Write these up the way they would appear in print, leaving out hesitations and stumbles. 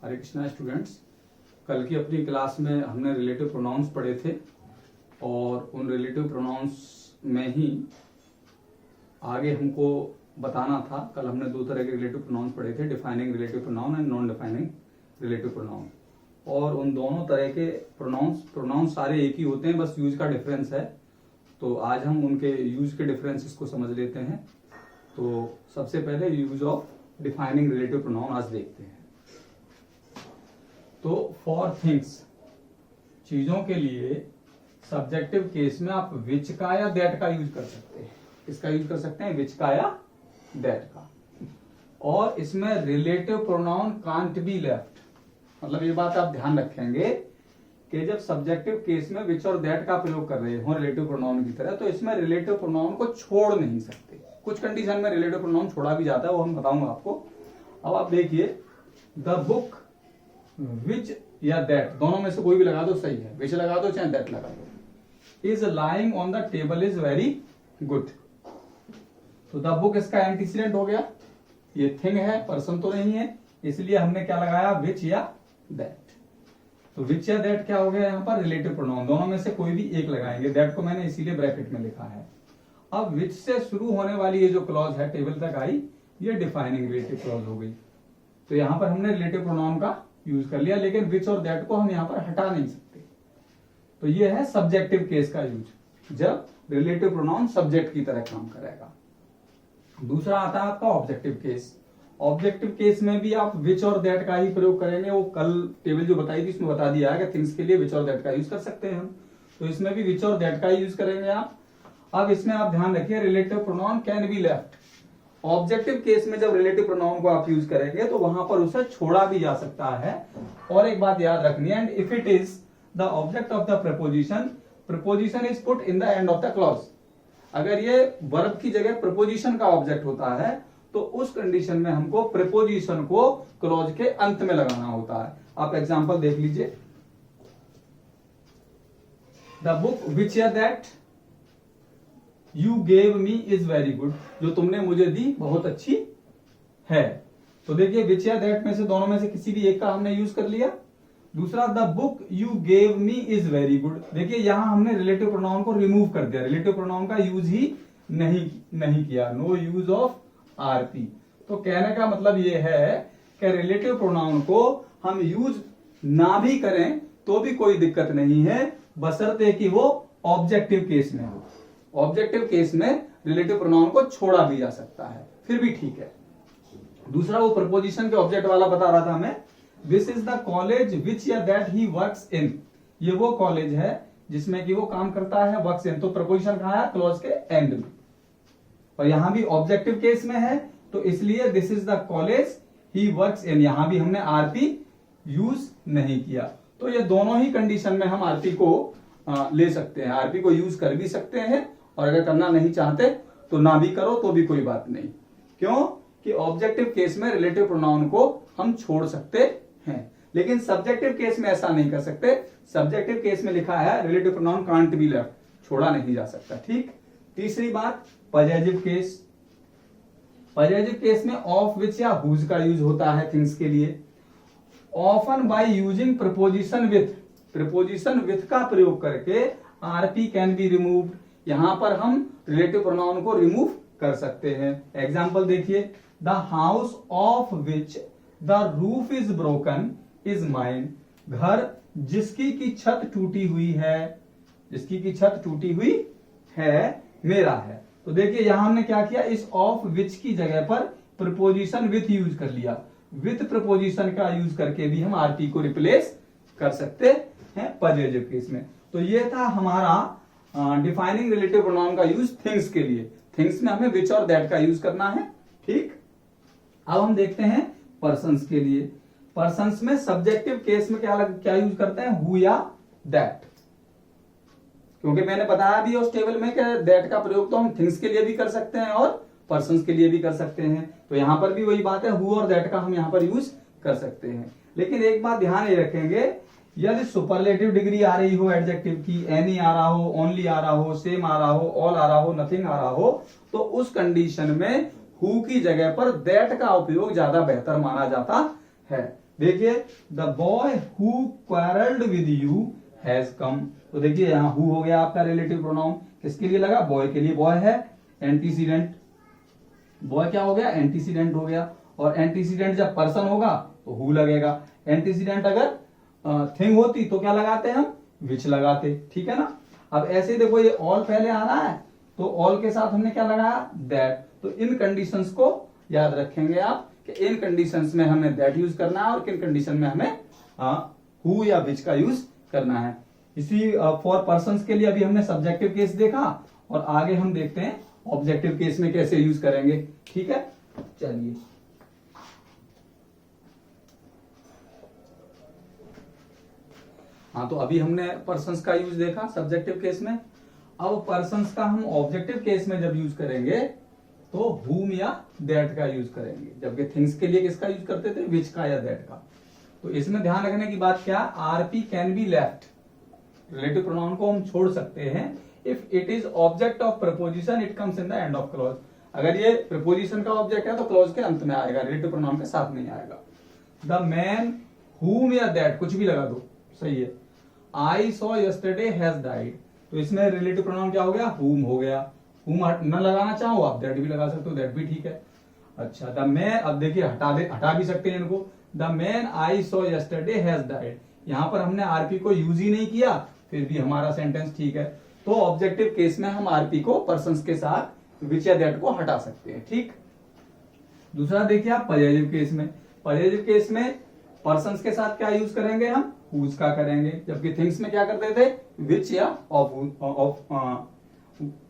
हरे Krishna students, कल की अपनी क्लास में हमने रिलेटिव प्रोनाउंस पढ़े थे और उन रिलेटिव प्रोनाउंस में ही आगे हमको बताना था। कल हमने दो तरह के रिलेटिव प्रोनाउंस पढ़े थे, defining relative pronoun and non defining relative pronoun. और उन दोनों तरह के प्रोनाउंस सारे एक ही होते हैं, बस यूज का डिफरेंस है। तो आज हम उनके यूज के डिफरेंसेस को समझ लेते हैं। तो सबसे पहले use of defining relative pronoun आज देखते हैं। तो फॉर थिंग्स, चीजों के लिए सब्जेक्टिव केस में आप विच का या दैट का यूज कर सकते हैं। किसका यूज कर सकते हैं? विच का या दैट का। और इसमें relative pronoun can't be left, मतलब ये बात आप ध्यान रखेंगे कि जब सब्जेक्टिव केस में विच और दैट का प्रयोग कर रहे हो रिलेटिव प्रोनाउन की तरह, तो इसमें रिलेटिव प्रोनाउन को छोड़ नहीं सकते। कुछ कंडीशन में रिलेटिव प्रोनाउन छोड़ा भी जाता है, वो हम बताऊंगा आपको। अब आप देखिए, द बुक, विच या दैट, दोनों में से कोई भी लगा दो सही है। विच लगा दो चाहे दैट लगा दो। Is lying on the table is very good. तो द बुक इसका एंटीसीडेंट हो गया। ये थिंग है, पर्सन तो नहीं है, इसलिए हमने क्या लगाया? विच या दैट। तो विच या दैट क्या हो गया यहाँ पर? Relative pronoun. दोनों में से कोई भी एक लगाएंगे। दैट को मैंने इसीलिए ब्रैकेट में लिखा है। अब विच से शुरू होने वाली ये जो क्लॉज है टेबल तक आई, ये डिफाइनिंग रिलेटिव क्लॉज हो गई। तो यहां पर हमने रिलेटिव प्रोनाउन का यूज कर लिया, लेकिन विच और दैट को हम यहां पर हटा नहीं सकते। तो ये है सब्जेक्टिव केस का यूज, जब रिलेटिव प्रोनाउन सब्जेक्ट की तरह काम करेगा। दूसरा आता है आपका ऑब्जेक्टिव केस। ऑब्जेक्टिव केस में भी आप विच और दैट का ही प्रयोग करेंगे। वो कल टेबल जो बताई थी उसमें बता दिया है कि थिंग्स के लिए विच और दैट का यूज कर सकते हैं हम। तो इसमें भी विच और दैट का ही यूज करेंगे आप। अब इसमें आप ध्यान रखिए, relative pronoun can be left. Objective case में जब रिलेटिव प्रोनाउन को आप यूज करेंगे तो वहां पर उसे छोड़ा भी जा सकता है। और एक बात याद रखनी है, and if it is the object of the preposition, preposition is put in the end of the clause. अगर ये वर्ब की जगह प्रपोजिशन का ऑब्जेक्ट होता है तो उस कंडीशन में हमको प्रपोजिशन को क्लॉज के अंत में लगाना होता है। आप एग्जांपल देख लीजिए, द बुक विच या that you gave me is very good. जो तुमने मुझे दी बहुत अच्छी है। तो देखिए, विच या दैट में से दोनों में से किसी भी एक का हमने यूज कर लिया। दूसरा, the book you gave me is very good. देखिए, यहां हमने रिलेटिव प्रोनाउन को रिमूव कर दिया, रिलेटिव प्रोनाउन का यूज ही नहीं किया। No use of RP. तो कहने का मतलब ये है कि रिलेटिव प्रोनाउन को हम यूज ना भी करें तो भी कोई दिक्कत नहीं है, बशर्ते कि वो ऑब्जेक्टिव केस में हो। ऑब्जेक्टिव केस में रिलेटिव प्रोनाउन को छोड़ा भी जा सकता है, फिर भी ठीक है। दूसरा, वो प्रपोजिशन के ऑब्जेक्ट वाला बता रहा था मैं। दिस इज द कॉलेज विच या दैट ही वर्क्स इन। ये वो कॉलेज है जिसमें कि वो काम करता है, वर्क्स इन। तो प्रपोजिशन कहां है? क्लॉज के एंड में। और यहां भी ऑब्जेक्टिव केस में है, तो इसलिए this is the college he works in, यहां भी हमने आरपी यूज नहीं किया। तो ये दोनों ही कंडीशन में हम आरपी को ले सकते हैं। आरपी को यूज कर भी सकते हैं, और अगर करना नहीं चाहते तो ना भी करो तो भी कोई बात नहीं। क्यों? कि ऑब्जेक्टिव केस में रिलेटिव प्रोनाउन को हम छोड़ सकते हैं, लेकिन सब्जेक्टिव केस में ऐसा नहीं कर सकते। सब्जेक्टिव केस में लिखा है relative pronoun can't be left, छोड़ा नहीं जा सकता। ठीक। तीसरी बात, पजेसिव केस। पजेसिव केस में ऑफ, विच या हुज का यूज होता है थिंग्स के लिए। Often bye using preposition with, preposition with का प्रयोग करके आरपी कैन बी रिमूव्ड। यहां पर हम रिलेटिव प्रोनाउन को रिमूव कर सकते हैं। एग्जांपल देखिए, the house of which the roof is broken is mine. घर जिसकी की छत टूटी हुई है, जिसकी की छत टूटी हुई है, मेरा है। तो देखिए, यहां हमने क्या किया? इस ऑफ विच की जगह पर प्रपोजिशन विथ यूज कर लिया। विथ प्रपोजिशन का यूज करके भी हम आरपी को रिप्लेस कर सकते हैं पजेसिव केस में। तो ये था हमारा डिफाइनिंग रिलेटिव प्रोनाउन का यूज थिंग्स के लिए। थिंग्स में हमें विच और दैट का यूज करना है। ठीक। अब हम देखते हैं पर्सन्स के लिए। पर्सन्स में सब्जेक्टिव केस में क्या यूज करते हैं? हु या दैट। क्योंकि मैंने बताया भी उस टेबल में कि दैट का प्रयोग तो हम थिंग्स के लिए भी कर सकते हैं और पर्सन्स के लिए भी कर सकते हैं। तो यहां पर भी वही बात है, हु और दैट का हम यहां पर यूज कर सकते हैं। लेकिन एक बात ध्यान ये रखेंगे, यदि सुपरलेटिव डिग्री आ रही हो एडजेक्टिव की, एनी आ रहा हो, ओनली आ रहा हो, सेम आ रहा हो, ऑल आ रहा हो, नथिंग आ रहा हो, तो उस कंडीशन में हु की जगह पर दैट का उपयोग ज्यादा बेहतर माना जाता है। देखिए the boy who quarrelled with you has come. तो देखिए यहाँ हु हो गया आपका रिलेटिव प्रोनाउन, किसके लिए लगा, बॉय के लिए। बॉय है एंटीसीडेंट, बॉय क्या हो गया, एंटीसीडेंट हो गया। और एंटीसीडेंट जब पर्सन होगा तो हु लगेगा। एंटीसीडेंट अगर थिंग होती तो क्या लगाते हम, विच लगाते, ठीक है ना। अब ऐसे देखो ये ऑल पहले आ रहा है तो ऑल के साथ हमने क्या लगाया, दैट। तो इन कंडीशंस को याद रखेंगे आप कि इन कंडीशंस में हमें दैट यूज करना है और किन कंडीशन में हमें हु या विच का यूज करना है। इसी फॉर पर्संस के लिए अभी हमने सब्जेक्टिव केस देखा और आगे हम देखते हैं ऑब्जेक्टिव केस में कैसे यूज करेंगे, ठीक है। चलिए हाँ, तो अभी हमने पर्संस का यूज देखा सब्जेक्टिव केस में। अब पर्संस का हम ऑब्जेक्टिव केस में जब यूज करेंगे तो whom या दैट का यूज करेंगे, जबकि थिंग्स के लिए किसका यूज करते थे, विच का या दैट का। तो इसमें ध्यान रखने की बात क्या, RP can be left, relative pronoun को हम छोड़ सकते हैं if it is object of preposition, it comes in the end of clause. अगर ये प्रपोजिशन का ऑब्जेक्ट है तो क्लॉज के अंत में आएगा, रिलेटिव प्रोनाउन के साथ नहीं आएगा। द मैन whom या दैट कुछ भी लगा दो, सही है। I saw yesterday has died, तो इसमें रिलेटिव प्रोनाउन क्या हो गया, whom हो गया। whom न लगाना चाहो आप दैट भी लगा सकते हो, दैट भी ठीक है। अच्छा द मैन, अब देखिए हटा भी सकते हैं इनको। The man I saw yesterday has died, यहां पर हमने आरपी को यूज ही नहीं किया, फिर भी हमारा सेंटेंस ठीक है। तो ऑब्जेक्टिव केस में हम आरपी को पर्संस के साथ विच या दैट को हटा सकते हैं, ठीक। दूसरा देखिए आप पजेसिव केस में, पजेसिव केस में पर्संस के साथ क्या यूज करेंगे हम, हुज का करेंगे, जबकि थिंग्स में क्या करते थे, विच या ऑफ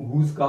हुज का।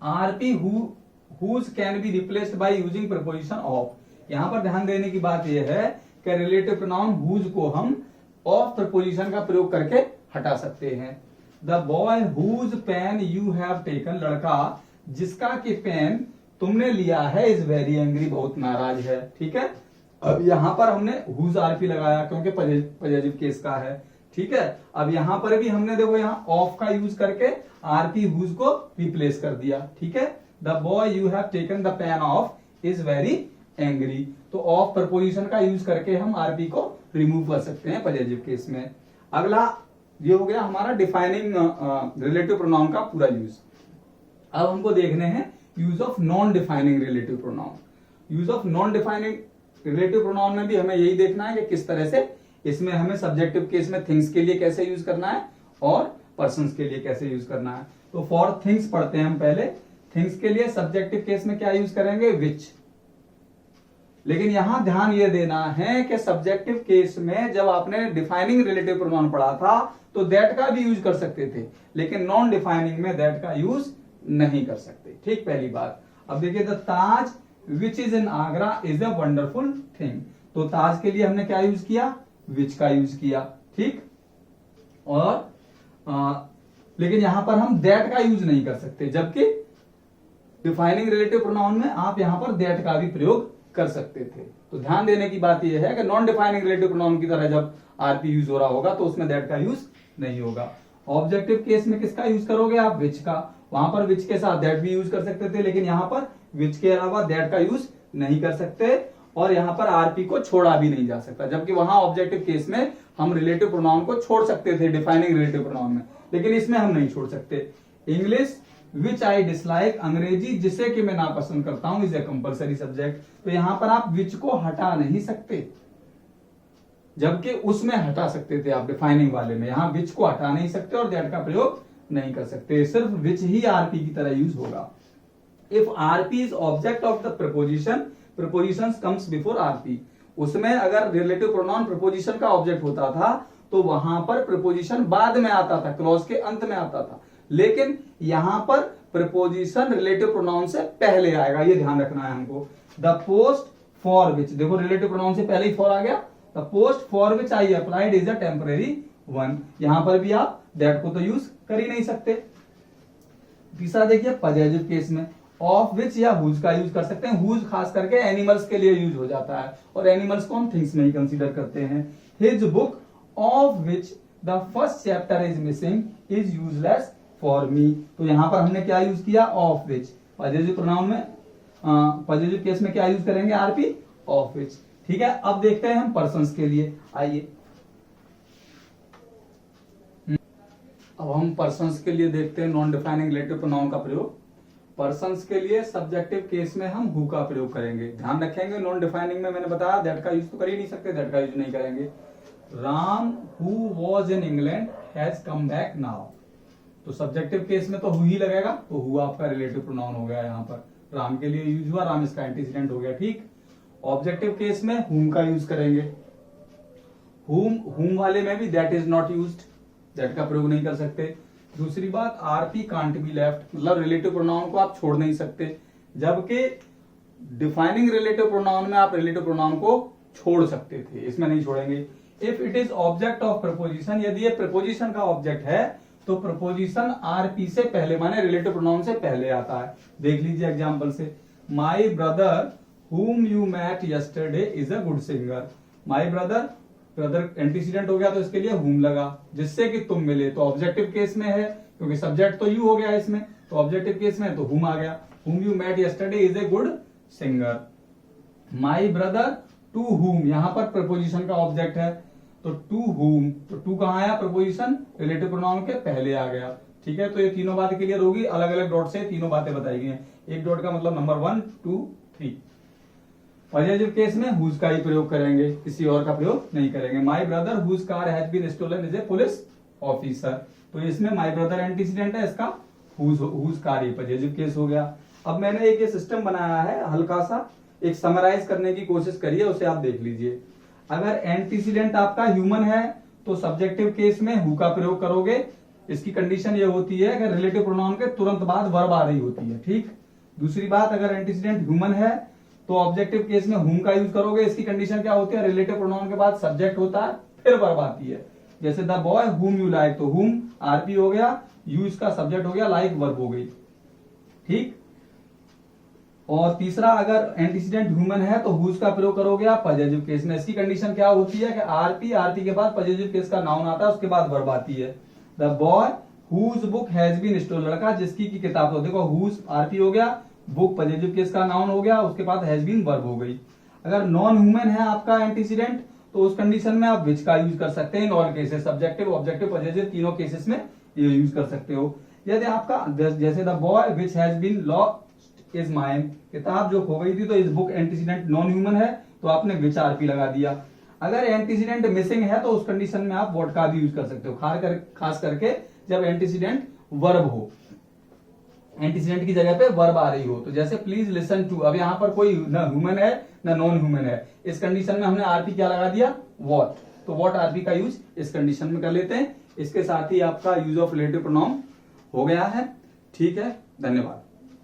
RP whose can be replaced by using preposition of. यहां पर ध्यान देने की बात यह है कि रिलेटिव प्रोनाउन हुज को हम ऑफ प्रपोजिशन का प्रयोग करके हटा सकते हैं। The boy whose pen you have taken, लड़का जिसका कि पेन तुमने लिया है, इज वेरी एंग्री, बहुत नाराज है, ठीक है। अब यहां पर हमने हुज आरपी लगाया क्योंकि पजेसिव केस का है, ठीक है। अब यहां पर भी हमने देखो यहाँ ऑफ का यूज करके आरपी हुज को रिप्लेस कर दिया, ठीक है। The boy you have taken the pain of is very angry, तो ऑफ प्रपोजिशन का यूज करके हम आरपी को रिमूव कर सकते हैं पजेसिव केस में। अगला ये हो गया हमारा डिफाइनिंग रिलेटिव प्रोनाउन का पूरा यूज। अब हमको देखने हैं use of non defining relative pronoun. Use of non defining relative pronoun में भी हमें यही देखना है कि किस तरह से इसमें हमें सब्जेक्टिव केस में थिंग्स के लिए कैसे यूज करना है और पर्संस के लिए कैसे यूज करना है। तो फॉर थिंग्स पढ़ते हैं हम पहले। थिंग्स के लिए सब्जेक्टिव केस में क्या यूज करेंगे, विच। लेकिन यहां ध्यान यह देना है कि सब्जेक्टिव केस में जब आपने डिफाइनिंग रिलेटिव प्रोनाउन पढ़ा था तो दैट का भी यूज कर सकते थे, लेकिन नॉन डिफाइनिंग में दैट का यूज नहीं कर सकते, ठीक, पहली बात। अब देखिए the Taj which is in Agra is a wonderful thing, तो ताज के लिए हमने क्या यूज किया, विच का यूज किया, ठीक। और लेकिन यहां पर हम दैट का यूज नहीं कर सकते, जबकि डिफाइनिंग रिलेटिव प्रोनाउन में आप यहां पर दैट का भी प्रयोग कर सकते थे। तो ध्यान देने की बात यह है कि नॉन डिफाइनिंग रिलेटिव प्रोनाउन की तरह जब आरपी यूज हो रहा होगा तो उसमें दैट का यूज नहीं होगा। ऑब्जेक्टिव केस में किसका यूज करोगे आप, विच का। वहां पर विच के साथ दैट भी यूज कर सकते थे, लेकिन यहां पर विच के अलावा दैट का यूज नहीं कर सकते और यहां पर आरपी को छोड़ा भी नहीं जा सकता, जबकि वहां ऑब्जेक्टिव केस में हम रिलेटिव प्रोनाउन को छोड़ सकते थे डिफाइनिंग रिलेटिव प्रोनाउन में, लेकिन इसमें हम नहीं छोड़ सकते। इंग्लिश विच आई डिसलाइक, अंग्रेजी जिसे कि मैं नापसंद करता हूं, इज ए कंपलसरी सब्जेक्ट। तो यहां पर आप विच को हटा नहीं सकते, जबकि उसमें हटा सकते थे आप डिफाइनिंग वाले में। यहां विच को हटा नहीं सकते और दैट का प्रयोग नहीं कर सकते, सिर्फ विच ही आरपी की तरह यूज होगा। If RP is object of the preposition, preposition comes before RP. उसमें अगर रिलेटिव प्रोनाउन प्रपोजिशन का ऑब्जेक्ट होता था तो वहां पर प्रपोजिशन बाद में आता था, क्लॉज के अंत में आता था, लेकिन यहां पर प्रपोजिशन रिलेटिव प्रोनाउन से पहले आएगा, ये ध्यान रखना है हमको। द पोस्ट फॉर विच, देखो रिलेटिव प्रोनाउन से पहले ही फॉर आ गया। The post for which I applied is a temporary one, यहां पर भी आप दैट को तो यूज कर ही नहीं सकते। तीसरा देखिए पजेसिव केस में ऑफ विच या हुज का यूज कर सकते हैं। हुज खास करके एनिमल्स के लिए यूज हो जाता है और एनिमल्स को हम थिंग्स में ही कंसीडर करते हैं। His book of which the first chapter is missing is useless for me, तो यहां पर हमने क्या यूज किया, ऑफ विच। पजेसिव प्रोनाउन में पजेसिव केस में क्या यूज करेंगे, आरपी, ऑफ विच, ठीक है, अब देखते हैं हम पर्सन्स के लिए। आइए अब हम पर्सन्स के लिए देखते हैं नॉन डिफाइनिंग रिलेटिव प्रोनाउन का प्रयोग। पर्सन्स के लिए सब्जेक्टिव केस में हम हु का प्रयोग करेंगे। ध्यान रखेंगे नॉन डिफाइनिंग में मैंने बताया दैट का यूज तो कर ही नहीं सकते, दैट का यूज नहीं करेंगे। Ram who was in England has come back now, तो सब्जेक्टिव केस में तो हु ही लगेगा, तो हु आपका रिलेटिव प्रोनाउन हो गया यहाँ पर, राम के लिए यूज हुआ, राम इसका एंटीसीडेंट हो गया। ठीक, ऑब्जेक्टिव केस में हुम का यूज करेंगे। हुम वाले में भी that is not used, that का प्रयोग नहीं कर सकते। दूसरी बात, आरपी कांट बी लेफ्ट, मतलब रिलेटिव प्रोनाउन को आप छोड़ नहीं सकते, जबकि डिफाइनिंग रिलेटिव प्रोनाउन में आप रिलेटिव प्रोनाउन को छोड़ सकते थे, इसमें नहीं छोड़ेंगे। If it is object of preposition, यदि ये प्रपोजिशन का ऑब्जेक्ट है तो प्रपोजिशन आरपी से पहले माने रिलेटिव प्रोनाउन से पहले आता है। देख लीजिए एग्जांपल से, my brother whom you met yesterday is a good singer। My brother, brother antecedent हो गया तो इसके लिए whom लगा, जिससे कि तुम मिले, तो ऑब्जेक्टिव केस में है क्योंकि सब्जेक्ट तो you हो गया इसमें, तो ऑब्जेक्टिव केस में तो whom आ गया। whom you met yesterday is a good singer। My brother to whom, यहां पर प्रपोजिशन का ऑब्जेक्ट है तो टू whom, तो टू कहां आया, प्रपोजिशन रिलेटिव प्रोनाउन के पहले आ गया। ठीक है, तो ये तीनों बातें क्लियर होगी, अलग अलग डॉट से तीनों बातें बताई गई हैं। एक डॉट का मतलब नंबर 1 2 3। पॉजिटिव केस में हुज का ही प्रयोग करेंगे, किसी और का प्रयोग नहीं करेंगे। My brother whose car has been stolen is a police officer, तो इसमें माई ब्रदर एंटीसीडेंट है, इसका हुज कार ही पॉजिटिव केस हो गया। अब मैंने एक ये सिस्टम बनाया है, हल्का सा एक समराइज करने की कोशिश करिए, उसे आप देख लीजिए। अगर एंटीसीडेंट आपका ह्यूमन है तो सब्जेक्टिव केस में हु का प्रयोग करोगे, इसकी कंडीशन ये होती है कि रिलेटिव प्रोनाउन के तुरंत बाद वर्ब आ रही होती है। ठीक, दूसरी बात, अगर एंटीसीडेंट ह्यूमन है तो ऑब्जेक्टिव केस में हुम का यूज करोगे, इसकी कंडीशन क्या होती है, रिलेटिव प्रोनाउन के बाद सब्जेक्ट होता है फिर वर्ब आती है। जैसे the boy whom you like, तो हुम आरपी हो गया, यू इसका सब्जेक्ट हो गया, लाइक वर्ब हो गई। ठीक, और तीसरा, अगर एंटीसीडेंट ह्यूमन है तो हुज का प्रयोग करोगे आप पॉजिटिव केस में, इसकी कंडीशन क्या होती है कि आरपी के बाद पॉजिटिव केस का नाउन आता है, उसके बाद वर्ब आती है। The boy whose book has been stolen, लड़का जिसकी की किताब, तो देखो हुज आरपी हो गया, बुक पॉजिटिव केस का नाउन हो गया, उसके बाद हैज बीन वर्ब हो गई। अगर नॉन ह्यूमन है आपका एंटीसीडेंट तो उस कंडीशन में आप विच का यूज कर सकते हैं, in all cases, subjective objective positive तीनों केसेस में ये यूज कर सकते हो। यदि आपका जैसे the boy which has been lost is mine, किताब जो खो गई थी, तो इस बुक एंटीसीडेंट नॉन ह्यूमन है तो आपने विच आरपी लगा दिया। अगर एंटीसीडेंट मिसिंग है तो उस कंडीशन में आप व्हाट का भी यूज कर सकते हो, खास करके जब एंटीसीडेंट वर्ब हो, एंटीसीडेंट की जगह पे वर्ब आ रही हो। तो जैसे प्लीज लिसन टू, अब यहाँ पर कोई ना ह्यूमन है ना नॉन ह्यूमन है, इस कंडीशन में हमने आरपी क्या लगा दिया, व्हाट, तो व्हाट आरपी का यूज इस कंडीशन में कर लेते हैं। इसके साथ ही आपका यूज ऑफ रिलेटिव प्रोनाउन हो गया है। ठीक है, धन्यवाद।